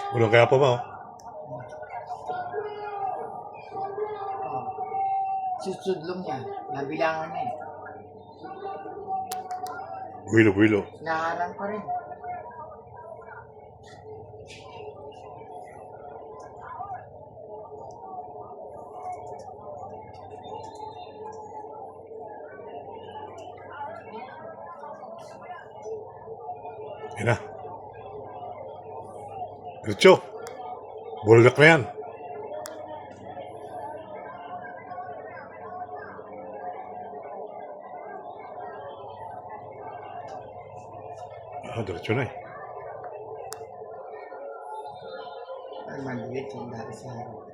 Ulo kaya pa ba? Oh. Susudlong niya. Nabilangan niya eh. Buwilo, buwilo. Naharang pa rin. Yan na. Diretso. Bulgak na yan. Diretso na eh. Ay, maliit yung dati sa harap.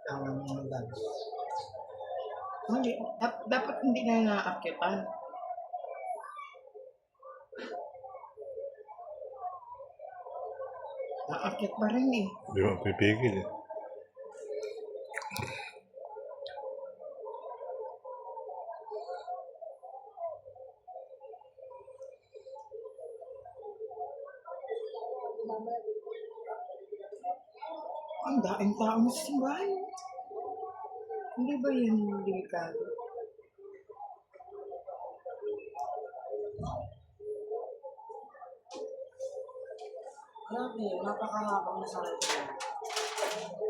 Ang lang. Hindi. Dapat hindi na naaakyatan. Naakyat pa rin eh. Di ba pipigil eh. Ang daing tao mo sa simbahan. Hindi ba yun delikado? Grabe, napakahabang na sa akin.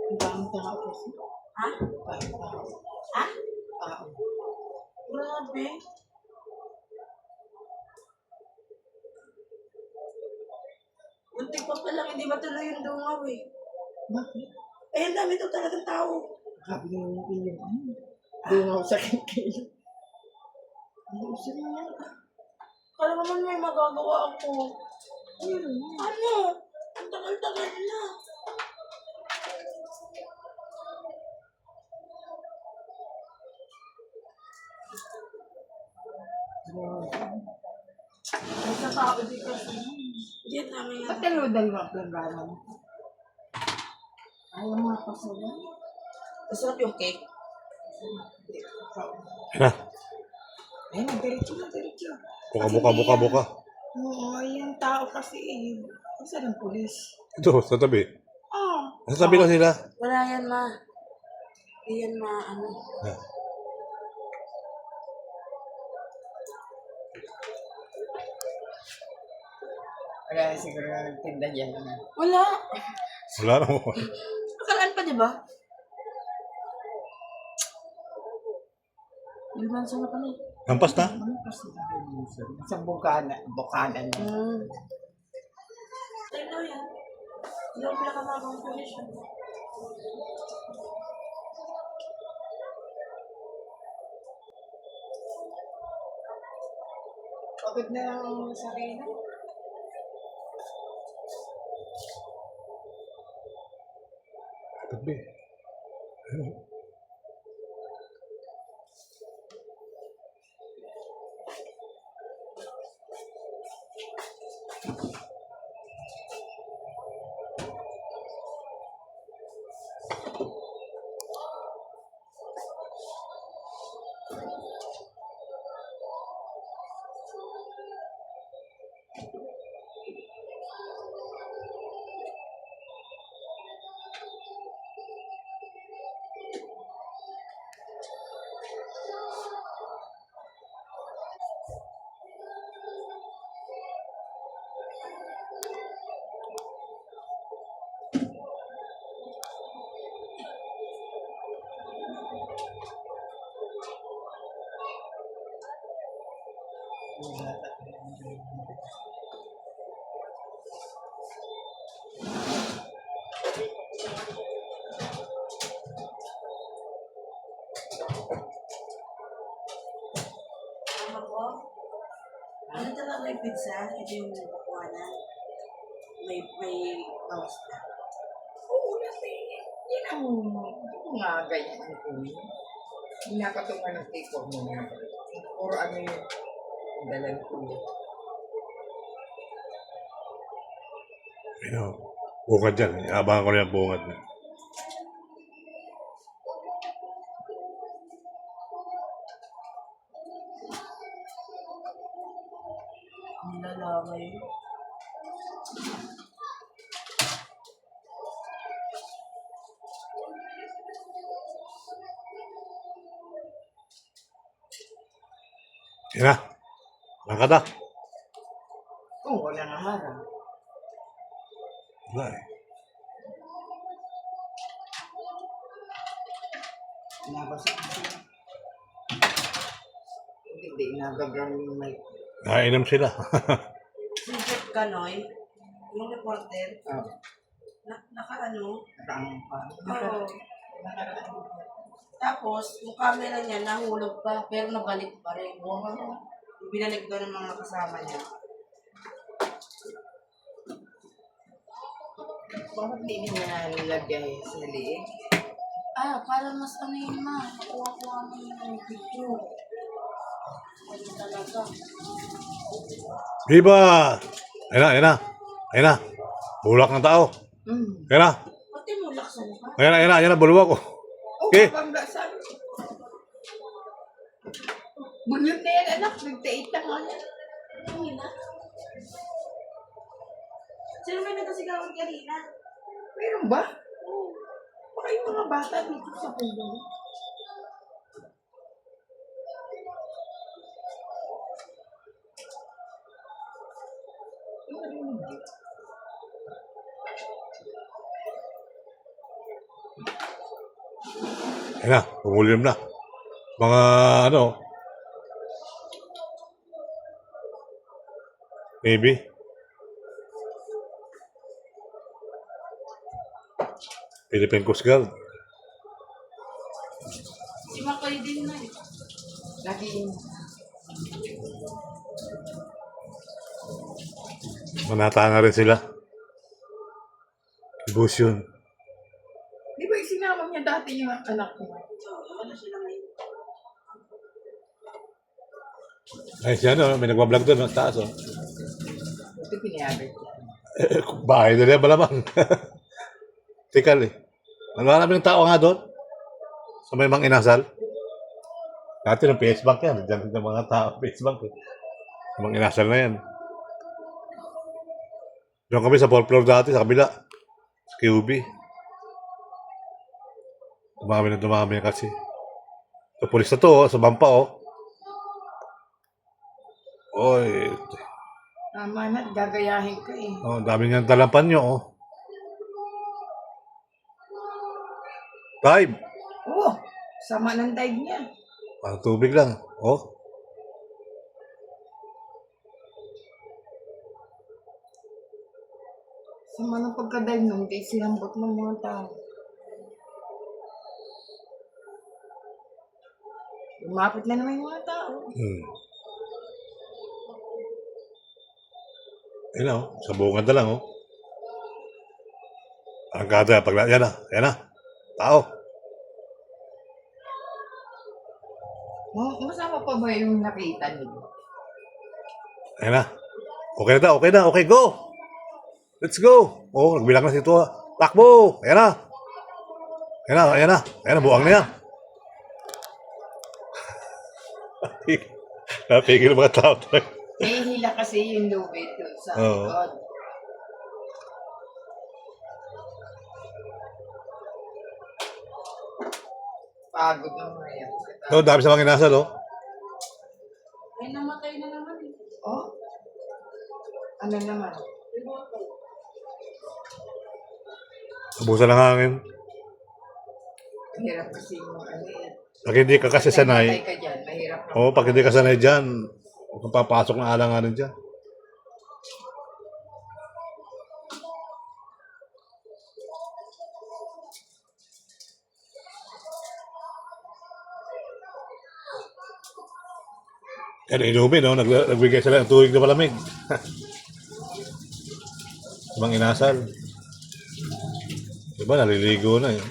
Ang daing tao kasi. Ha? Daing tao. Ha? Tao. Grabe. Muntik pa pa lang, hindi matuloy yung dungaw eh. Bakit? Eh, ang dami daw talagang tao. Sabi niyo yung iyon. Dungaw sa kikil. Ano siya na? Kala naman may magagawa ako. Ayun. Ano? Ang tagal-tagal na. Ay, sa tao di kasi. Hindi, dami yan. Ba't dalawa-dalawa ang planggana mo? Ayaw mga pasaya. Masarap yung cake. Yan na. Ayun, diretso na, diretso. Buka, buka, buka, buka. Oo, yung tao kasi eh. Isa ng pulis. Ito, sa tabi. Ah. Sa tabi lang sila. Wala yan, ma. Hindi yan, ma. Ano? Ah. Kaya siguro nagtinda dyan. Wala. Wala na mo. Nakalaan pa, di ba? Ilmansa na pala eh. Lampas na. Ano kasi sa bukana na. Tayo daw yan. Hindi ako pinakamabang position. Pagod na lang ang sarili. Tabi. Ano talaga? like pizza, ito yung kukuhanan. May bawas na. Oo, kasi yan ang mga ganyan ang kunin. Hinakatungan ng tipo mo na. Puro ano yun. Ang dalang kunin. Bungad dyan. Abangan ko na yung bungad. Ang lalaki. Yan na. Langkad na. Oo, wala nga harang. Wala eh. Nabasa kasi. Hindi, nagaground yung mic. Nainom sila. Si Jeff Ganoy, yung reporter, Ah, naka-ano, rang pa. oo. Tapos, yung camera niya nahulog pa, pero nabalik pa rin. Binalik daw ng mga kasama niya. Bakit di niya nilagay sa liig? Para mas ano yun ma, kuha-kuha mo yung picture. Ano talaga. Viva! Ayan na, ayan na. Ayan na. Bulak ng tao. Ayan na. Pati mo laksan ka. Ayan na, ayan na. Ayan na, bulwak ko. Oh, Okay. bangga saan? Bunyot na yan, anak. Nagtait na nga yan. Ang ina. Sino may nagkasigawan kanina? Meron ba? Baka yung mga bata dito sa puno. Ayan na, pumulim na. Mga ano, maybe. Philippine Coast Guard. Si Makoy din na eh. Lagi yung Manata na rin sila. Bus yun. di ba isinama niya dati yung anak niya? Ano sila ngayon? Ay, siya no, may nagbablog doon, sa taas oh. Ito pinayagan ko. Bahay na rin, malamang. Tikal eh. Marami ng tao nga doon. Sa may mga inasal. Dati ng PS Bank yan. Diyan ng mga tao, PS Bank eh. Sa mga inasal na yan. Doon kami sa 4th floor dati, sa kabila. Sa QB. Dumami na kasi. Sa pulis na to, oh, sa bampa oh. Oy, Tama na, gagayahin ko eh. oh, dami niyang dalampan nyo oh. Dive! Oo, sama ng dive niya. Parang tubig lang. Oh. Sama ng pagka-dive nung di sinambot ng mga tao. Lumapit na naman yung mga tao. Ayun oh, sa bungad na lang oh. Ang gada, yan na. Tao. Masama pa ba yung nakita niyo? Ayun na. Okay na, okay, go! Let's go! Oh, nagbilang na si Tua. Takbo! Ayan na. Ayan na, buwang na yan. Napigil mga tao. Hihila kasi yung lubid doon sa Oo. likod. Pagod na mga yan. No, dami sa mga inasal oh. Ay, namatay na naman eh. Oh? Ano naman? Abusan ng hangin. Mahirap kasi yung ano eh. Pag hindi ka kasi Patay sanay, ka dyan, mahirap na. pag hindi ka sanay dyan, huwag kang papasok ng alanganin dyan. Yan, inumin, no? Nagbigay sila ng tubig na malamig. Ibang inasal. Diba, naliligo na yun.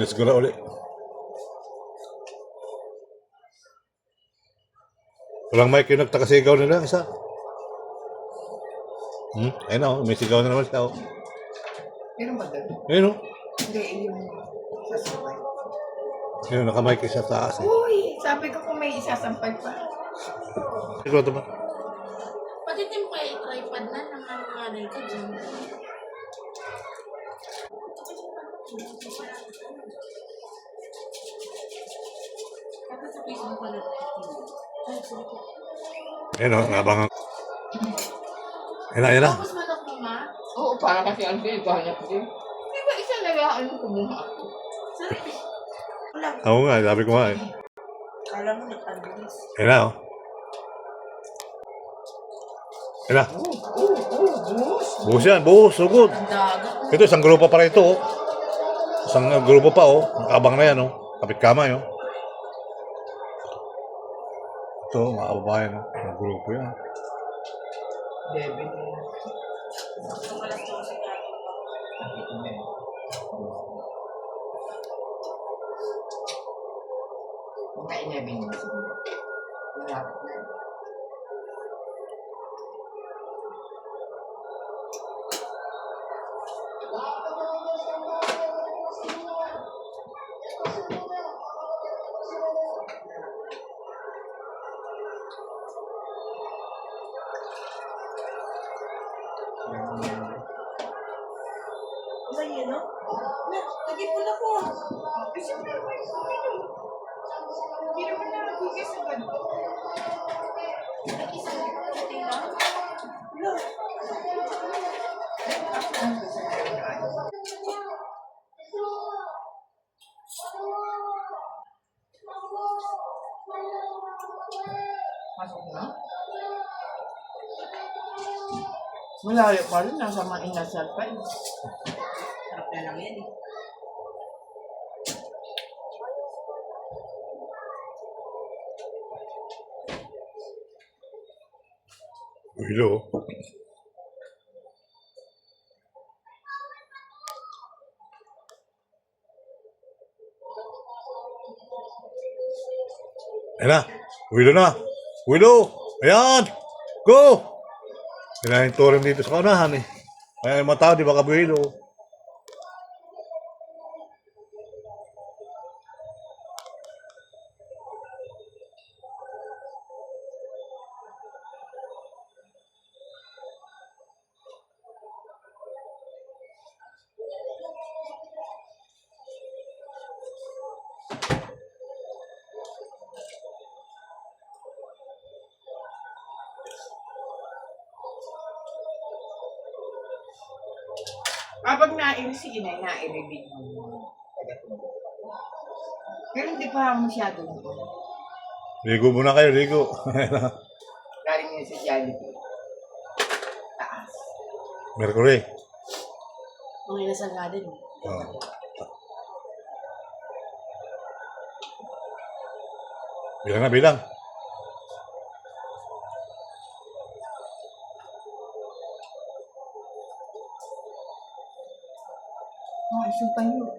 Let's go na ulit. Walang mic yung nagtakasigaw nila, isa. Ayun na, may sigaw na naman siya. Oh. Pero ba doon? Ayun, oh. Hindi, yung sasabay. Ayun, nakamike siya sa taas. Uy, sabi ko kung may isasampay pa. Siguro ito ba? Pati din mo kaya i-tripod na nangangaray ka dyan. Kapag sa Facebook ko na Ayun, oh, nabangan. Ayun na. tapos manok mo, ma? Oo, para kasi ang din, ganyan din. Di ba isa nagaan mo kumuha ako? Sarap eh. Wala. Oo nga, sabi ko nga eh. Kala mo nagpabilis. Ayun na, oh. Ayun na. Buhos yan, buhos, sugod. Ang dagat. Ito, isang grupo pa rin ito, oh. Isang grupo pa, oh. Nakabang na yan, oh. Kapit kamay, oh. Ito, mga kababayan, oh. Ang grupo yan. Debit. Ang alas 12 na. Mga 11 na siguro. Malapit na. Ba yun, no? Nag-ipon ako. Kasi hindi naman hindi naman nagugas agad. Nag-isang puting lang. Pasok na? Malayo pa rin. Nasa mga inasal pa eh. Sarap na lang yan eh. Hello. Ayan na. Willow na. Willow. Ayan. Go. Kailangan touring dito sa kaunahan eh. Kaya yung mga tao, di ba kabuhilo? Kapag sige na, nai-reveal mo. Pero hindi pa masyado. Ligo muna kayo, ligo. Galing yun sa Jollibee. Taas. Mercury. Mga inasal nga din. Oh. Bilang na, bilang. Oh, isang pa yun.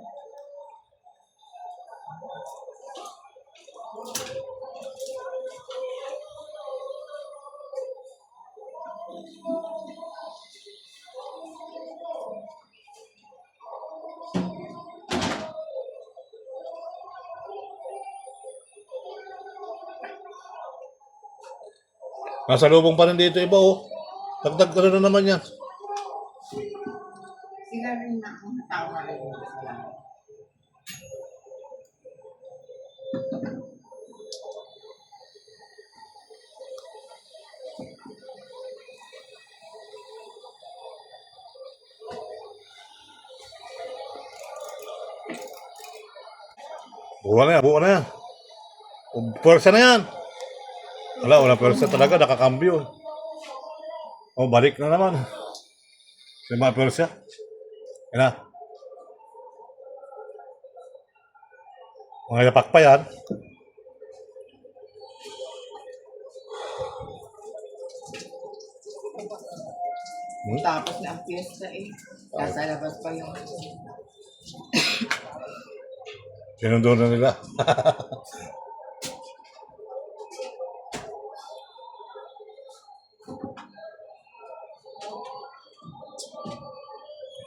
Nasa lubong pa rin dito iba, oh. Dagdag ka na naman yan. Sila rin na ang tao na rin sila. Buwan na yan, buwan na yan. Pwersa na yan. Wala, walang pwersa talaga, nakakambyo. Oh, balik na naman. Si mga Persia. Yan na. Mga yapak pa yan. Tapos na ang piyesta eh. Nasa labas pa yung Sinundo na nila.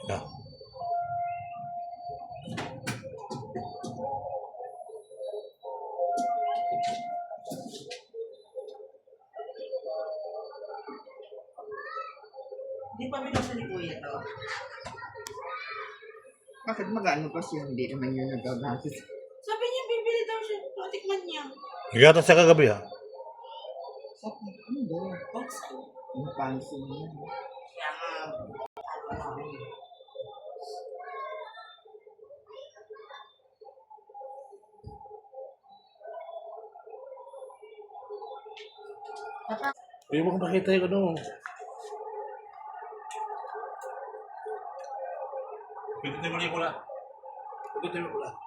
Yeah. Hindi pa binasa ni Kuya to. bakit mag-ano pa siya, hindi naman yun nagagamit. Sabi niya, bibili daw siya. Tikman niya. Nagkata siya kagabi ha. Sa ano ba? Box ko. Yung fancy niya. Kaya nga, ano na rin. Pwede mo kong pakita yung ano. Pwede tayo muli pula. Pwede tayo muli pula.